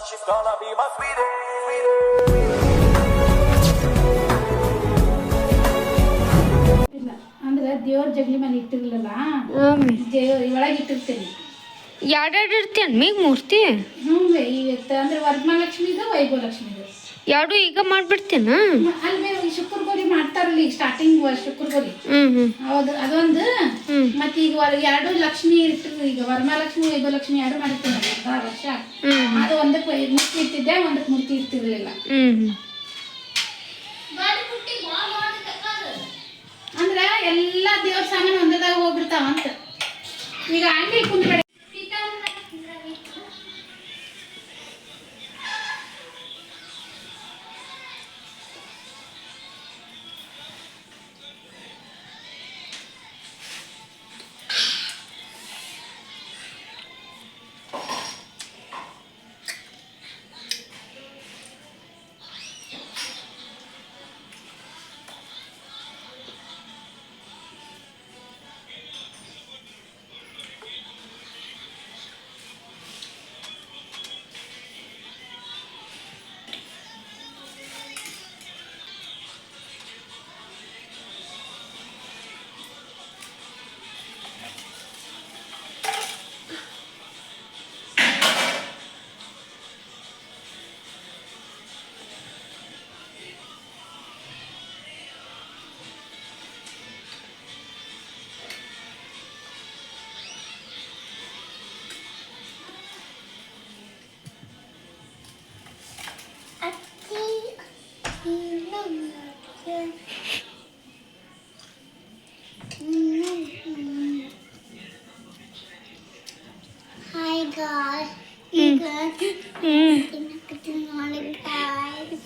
she's gonna be my sweetie. ಇಲ್ಲ ಅಂದ್ರೆ ದೇವ್ರ ಜಗಲಿ ಮೇಲೆ ಇಟ್ಟಿರಲಿಲ್ಲ ಒಳಗೆ ಇಟ್ಟಿರ್ತೀನಿ ಎರಡೆರಡು ಇರ್ತೀಯನ್ ಮೀಗ ಮೂರ್ತಿ ಹ್ಞೂ ಇವತ್ತು ಅಂದ್ರೆ ವರಮಹಾಲಕ್ಷ್ಮಿದು ವೈಭವಲಕ್ಷ್ಮಿದು ಎರಡು ಈಗ ಮಾಡ್ಬಿಡ್ತೇನ ಅಲ್ಲಿ ಶುಕ್ರಗೋರಿ ಮಾಡ್ತಾರಲ್ಲ ಈಗ ಸ್ಟಾರ್ಟಿಂಗ್ ಶುಕ್ರಗೋರಿ ಹೌದು ಅದೊಂದು ಮತ್ತೆ ಈಗ ಎರಡು ಲಕ್ಷ್ಮಿ ಇಟ್ಟಿರು ಈಗ ವರಮಹಾಲಕ್ಷ್ಮಿ ವೈಭವಲಕ್ಷ್ಮಿ ಎರಡು ಮಾಡಿರ್ತೀನಿ ವರ್ಷ ಅದು ಒಂದಕ್ಕೆ ಮೂರ್ತಿ ಇರ್ತಿದ್ದೆ ಒಂದಕ್ಕೆ ಮೂರ್ತಿ ಇರ್ತಿರ್ಲಿಲ್ಲ ಅಂದ್ರೆ ಎಲ್ಲಾ ದೇವ್ರ ಸಾಮಾನು ಒಂದದಾಗ ಹೋಗ್ಬಿಡ್ತಾವ ಅಂತ ಈಗ ಅಂಗಡಿ ಕುಂದ್ಬೇಡ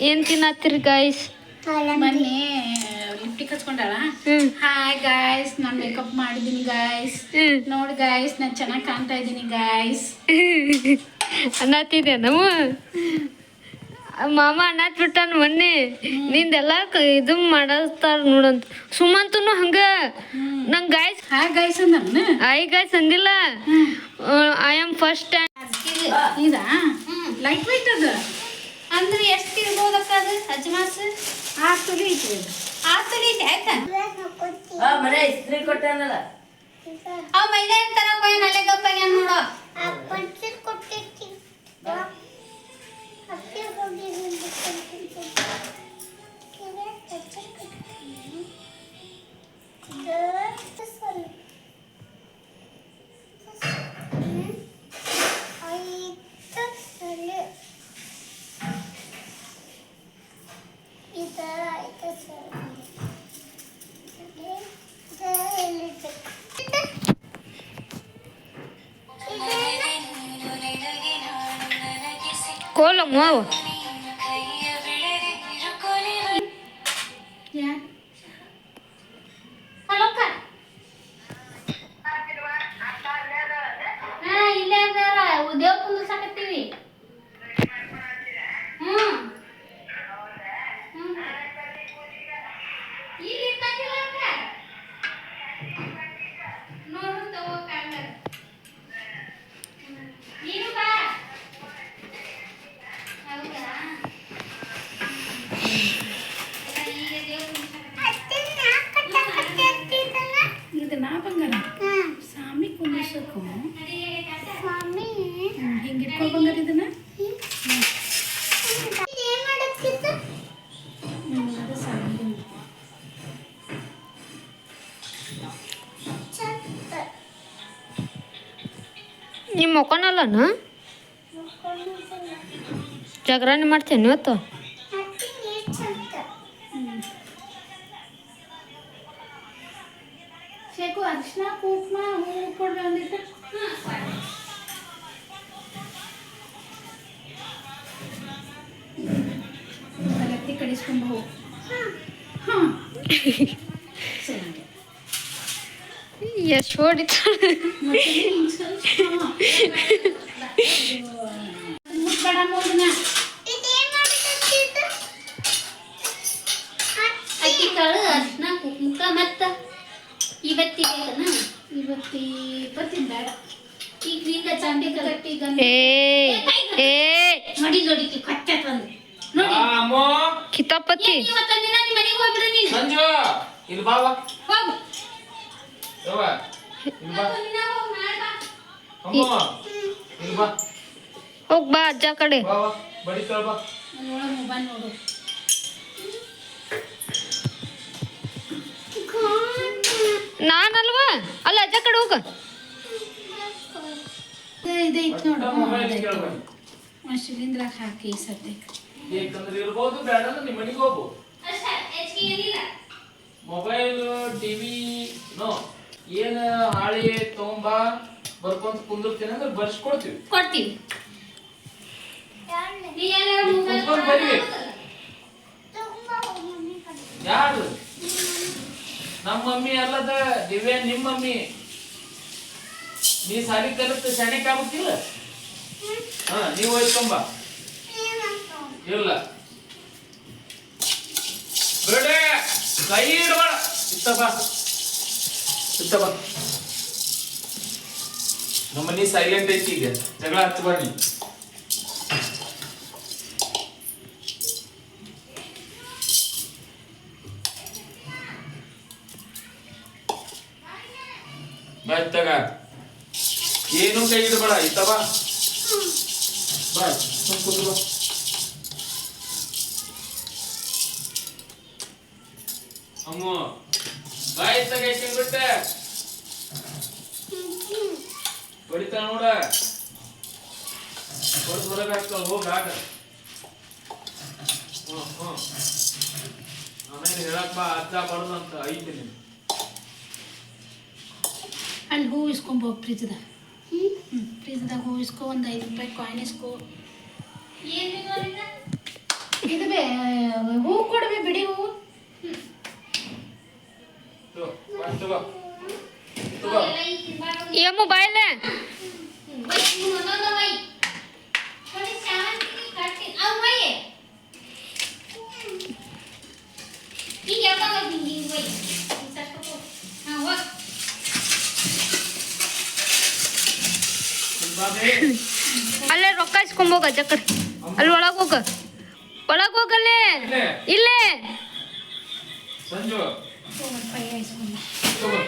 ಏನ್ ತಿನ್ನತ್ತೀರಿ ಗಾಯ್ಸ್ ಮೊನ್ನೆ ಲಿಪ್ಟಿಕ್ ಹಚ್ಕೊಂಡಾಳ ಹಾಯ್ ಗಾಯ್ಸ್ ನಾನು ಮೇಕಪ್ ಮಾಡಿದ್ದೀನಿ ಗಾಯ್ಸ್ ನೋಡಿ ಗಾಯ್ಸ್ ನಾನು ಚೆನ್ನಾಗಿ ಕಾಣ್ತಾ ಇದ್ದೀನಿ ಗಾಯ್ಸ್ ಅನ್ನತ್ತಿದ್ದೆ ನಮ್ಮ ಮಾಮ ಅನ್ನತ್ ಬಿಟ್ಟಾನ ಮೊನ್ನೆ ನಿಂದೆಲ್ಲ ಇದು ಮಾಡಸ್ತಾರ ನೋಡಂತ ಸುಮಂತನು ಹಂಗ ನಂಗೆ ಗಾಯ್ಸ್ ಹಾಯ್ ಗಾಯ್ಸ್ ಅಂದ ಐ ಗಾಯ್ಸ್ ಅಂದಿಲ್ಲ ಐ ಆಮ್ ಫಸ್ಟ್ ಇದಾ ಲೈಟ್ ವೆಯ್ಟ್ ಅದು ಅಂದ್ರೆ ಎಷ್ಟು ಇರ್ಬೋದಕ್ಕ ಅದು ಅಜ್ಮಾಸ್ 6 ತೊಲಿ ಐತಿ ಅದು 6 ತೊಲಿ ಐತೆ ಆಯ್ತಾ ಮನೆ ಇಸ್ತ್ರಿ ಕೊಟ್ಟೇನಲ್ಲ ಅವ್ ಮೈದಾನ ತರಕ ಹೋಗಿ ಅಲ್ಲೇ ಗಪ್ಪಾಗ ನೋಡೋ ಕೋಲಮ್ಮ ಅವು ಹಲೋಕ್ಕ ಇಲ್ಲೇ ಅದಾರ ದೇವ್ ಕುಂದ್ರಸಾಕತ್ತೀವಿ ಇಲ್ಲಿ ಇರ್ತಾಕಿಲ್ಲ ಅಕ್ಕ ನೋಡು ತಗೋ ಕಾಂಗರ್ ನೀನು ಬಾ ಹೌದಾ ಈಗ ದೇವ್ ಇದು ನಾ ಬಂಗಾರ ಸ್ವಾಮಿ ಕುಂದಿಸೋಕು ಹಿಂಗೆ ಇಟ್ಕೊ ಬಂಗಾರ ಇದನ್ನ ಅದು ಸ್ವಾಮಿ ನಿಮ್ಮ ಮಕ್ಕೊನಲ್ಲನ ಜಾಗರಣೆ ಮಾಡ್ತೇನೆ ಇವತ್ತು ಶೇಕು ಅರಿಶಿನ ಕುಂಕುಮ ಹೂ ಕೊಡ್ರಿ ಒಂದಿಟ್ಟು ಎತ್ತಿ ಕಡಿಸ್ಕೊಂಡು ಹೋಗು ಹಾಂ ಎಷ್ಟು ಹೊಡಿತಾಳೆ ಮುಟ್ಬೇಡ ಮೂರ್ನ ಅಕ್ಕಿ ಕಾಳು ಅರಿಶಿನ ಕುಂಕುಮ ಮತ್ತ ಇವತ್ತಿ ಬೇಕನ ಇವತ್ತಿ ಬೇಡ ಈಗ ಈಗ ಚಂಡಿ ಕಟ್ಟಿ ಏ ನೋಡಿ ನೋಡಿಕಿ ಕಚ್ಚ ತಂದು ನೋಡಿ ಅಮ್ಮೋ ಕಿತಾಪತಿ ಇವತ್ತ ದಿನ ನಿಮ್ಮ ಮನೆಗೆ ಹೋಗ್ಬಿಡು ನೀನು ಸಂಜು ಇಲ್ಲಿ ಬಾ ವಾ ಹೋಗು ಯವ್ವ ಇಲ್ಲಿ ಬಾ ದಿನ ಹೋಗಿ ನಾಳೆ ಬಾ ಅಮ್ಮೋ ಇಲ್ಲಿ ಬಾ ಹೋಗ್ ಬಾ ಅಜ್ಜ ಕಡೆ ಬಾ ವಾ ಬಡಿತಾಳ ಬಾ ಒಳಗೆ ಮೊಬೈಲ್ ನೋಡು. ನಾನಲ್ವಾ ಅಲ್ಲ ಅಜ್ಜ ಕಡೆ ಹೋಗ ಇದು ಐತ್ ನೋಡು. ಮೊಬೈಲ್ ಕೇಳ್ಬೇಡಿ ಶಿಲೀಂಧ್ರಾಗ ಹಾಕಿ ಸದ್ಯಕ್ಕೆ. ಏಕಂದ್ರೆ ಇರ್ಬೋದು ಬೇಡ ಅಂದ್ರೆ ನಿಮ್ಮ ಮನೆಗೆ ಹೋಗು ಅಷ್ಟೇ ಹೆಚ್ಚಿಗೆ ಏನಿಲ್ಲ ಮೊಬೈಲ್ ಟಿವಿ ನೋ ಏನ್ ಹಾಳಿ ತಗೊಂಬಾ ಬರ್ಕೊಂತ ಕುಂದಿರ್ತೀನಿ ಅಂದ್ರೆ ಬರ್ಸ್ಕೊಡ್ತೀವಿ ಕೊಡ್ತೀವಿ ನೀ ಎಲ್ಲ ಕುಂತ್ಕೊಂಡ್ ಬರ್ರಿ ಯಾರು ನಮ್ಮ ಮಮ್ಮಿ ಅಲ್ಲದ ದಿವ್ಯಾ ನಿಮ್ಮ ಮಮ್ಮಿ ನೀ ಸಾಲಿ ಕಲಿತ ಶಾಣೆಕ್ ಆಗ್ಬೇಕಿಲ್ಲ ಹಾ ನೀವು ಒಯ್ಕೊಂಬ ಇಲ್ಲ ಬಿಡೆ ಕೈ ಇಡಬೇಡ ಇತ್ತ ಬಾ ನಮ್ಮ ಮನಿ ಸೈಲೆಂಟ್ ಐತಿ ಈಗ ಜಗಳ ಹಚ್ಚಬೇಡ ನೀ ಬಾ ಇತ್ತಾಗ ಏನು ಕೈ ಇಡಬೇಡ ಇತ್ತ ಬಾ ಬಾ ಸುಮ್ ಕೂತು ಬಾ ಅಮ್ಮ ಬಾ ಇತ್ತಾಗ ಐತಂಗ್ ಬಿಟ್ಟೆ ಹೊಡಿತಾ ನೋಡ ಹೊಡೆದು ಹೊರಗೆ ಹಾಕ್ತಾವ ಹೋಗ ಆಗ ಆಮೇಲೆ ಹೇಳಕ್ ಬಾ ಅಜ್ಜ ಬಡ್ದು ಅಂತ ಐತಿ ನೀನು ಅಲ್ಲಿ ಹೂವು ಇಸ್ಕೊಂಬೋ ಫ್ರಿಜ್ದಾಗ. ಫ್ರಿಜ್ದಾಗ ಹೂವು ಇಸ್ಕೊ, ಒಂದು 5 ರೂಪಾಯಿ ಕಾಯಿನ್ ಇಸ್ಕೊ. ಏನು ನೋಡಿದ ಇದು ಬೇ ಹೂವು ಕೊಡ್ಬೇ, ಬಿಡಿ ಹೂವು. ತಗೋ ತಗೋ ಎಲ್ಲ ಈ ತಿಂಬಾಡು ಏ ಮೊಬೈಲ್ ವೈ ಒಂದೊಂದು ವೈ ನೋಡಿ ಶಾಂತಿ ಕಟ್ಟಿ ಅವ್ ವೈ ಈಗ ಯಾವಾಗ ಹಿಂಗೆ ವೈ ಸಸ್ಕೋ ಹಾ ಹೋಗ್ ಅಲ್ಲೇ ರೊಕ್ಕ ಇಸ್ಕೊಂಬೋಗ ಅಜ್ಜ ಕಡೆ ಅಲ್ಲಿ ಒಳಗೆ ಹೋಗಲ್ಲೇ ಇಲ್ಲೇ ಸಂಜು ರೂಪಾಯಿ ಇಸ್ಕೊಂಬ. ತಗೋ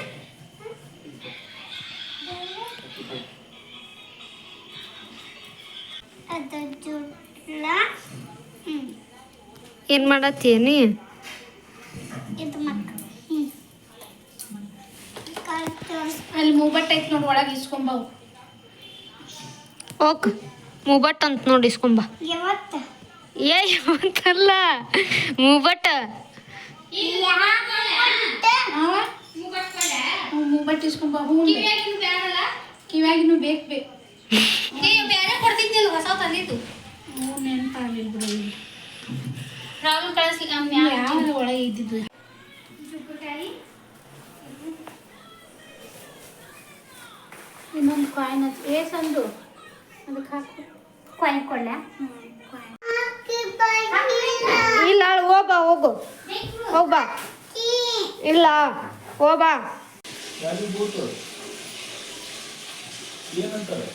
ಏನ್ ಮಾಡತ್ತೀನಿ ಇದು ಮಕ್ಕ ಅಲ್ಲಿ ಮೂಬಟ್ ಐತ್ ನೋಡಿ, ಒಳಗೆ ಇಸ್ಕೊಂಬವು. ಓಕ್ ಮೂಬಟ್ ಅಂತ ನೋಡಿ ಇಸ್ಕೊಂಬ ಯಾವತ್ತ ಏ ಅಂತಲ್ಲ ಮೂಬಟ್ ಮೂಬಟ್ ಇಸ್ಕೊಂಬ. ಹೂ ಕಿವ್ಯಾಗಿನೂ ಬೇಕು ಬೇಕು. ಬೇರೆ ಕೊಡ್ತಿದ್ದಿಲ್ಲ ಹೊಸ ತಂದಿದ್ದು ಹ್ಞೂ ನೆನಪಾಗಲಿಲ್ಲ ಬಿಡು. ರಾಹುಲ್ ಕಳಿಸಿ ಯಾವ ಒಳಗೆ ಇದ್ದಿದ್ದು. ಇನ್ನೊಂದು ಕಾಯಿನ್ ಸಂದು ಅದಕ್ಕೆ ಹಾಕು. ಕಾಯಿನ್ ಕೊಡ್ಲ ಇಲ್ಲ ಹೋಗು ಹೋಗ್ಬಾ ಇಲ್ಲ ಹೋಗ್ಬಾ ಯಾರು ಬೂತು ಏನಂತಾರೆ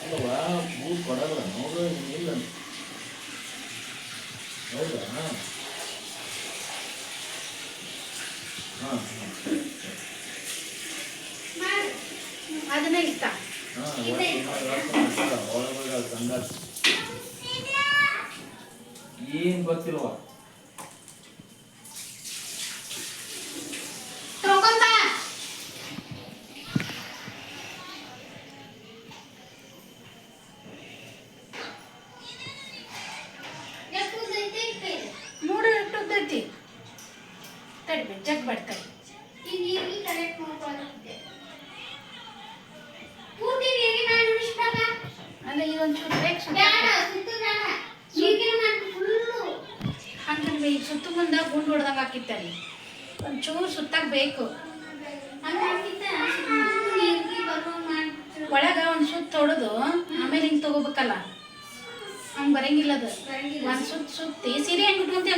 ಅಲ್ವಾ ಬೂತ್ ಕೊಡಲ್ಲ ನೋಡು ಇಲ್ಲ ಹೌದಾ ಹಾಂ ಅದನ್ನೇ ಇಷ್ಟ. ಒಳಗೊಳಗ ಸಂಘರ್ಷ ಏನ್ ಗೊತ್ತಿಲ್ವಾ ತಗೊಂತ ನೋಡು ಎಷ್ಟು ಉದ್ದೈತಿ. ತಡಿಬೇಡಿ ಜಗ್ ಬರ್ತಾರೆ. ಕರೆಕ್ಟ್ ಮಾಡ್ಕೊಳ್ಳೋದಿದೆ ಪೂರ್ತಿ ನೀರಿಗೆ ನಾನು ಉಳಿಸ್ದಾಗ ಅಲ್ಲ ಇದೊಂಚೂರು ಬೇಕು. ಬೇಡ ಸುತ್ತು ಬೇಡ ನೀರಿಗೆ ನಾನು ಫುಲ್ಲು ಹಂಗೆ ಈಗ ಸುತ್ತ ಮುಂದೆ ಗುಂಡು ಹೊಡೆದಂಗೆ ಹಾಕಿತ್ತಲ್ಲಿ ಒಂಚೂರು ಸುತ್ತಾಗ ಬೇಕು. ಹಂಗಾಗಿತ್ತ ನೀರಿಗೆ ಬರೋ ಮಾಡಿ ಒಳಗೆ ಒಂದು ಸುತ್ತ ಹೊಡೆದು ಆಮೇಲೆ ಹಿಂಗೆ ತಗೋಬೇಕಲ್ಲ, ಹಂಗೆ ಬರಂಗಿಲ್ಲ ಅದು. ಒಂದು ಸುತ್ತಿ ಸೀರೆ ಹೆಂಗೆ ಇಟ್ಕೊಂತೀವಿ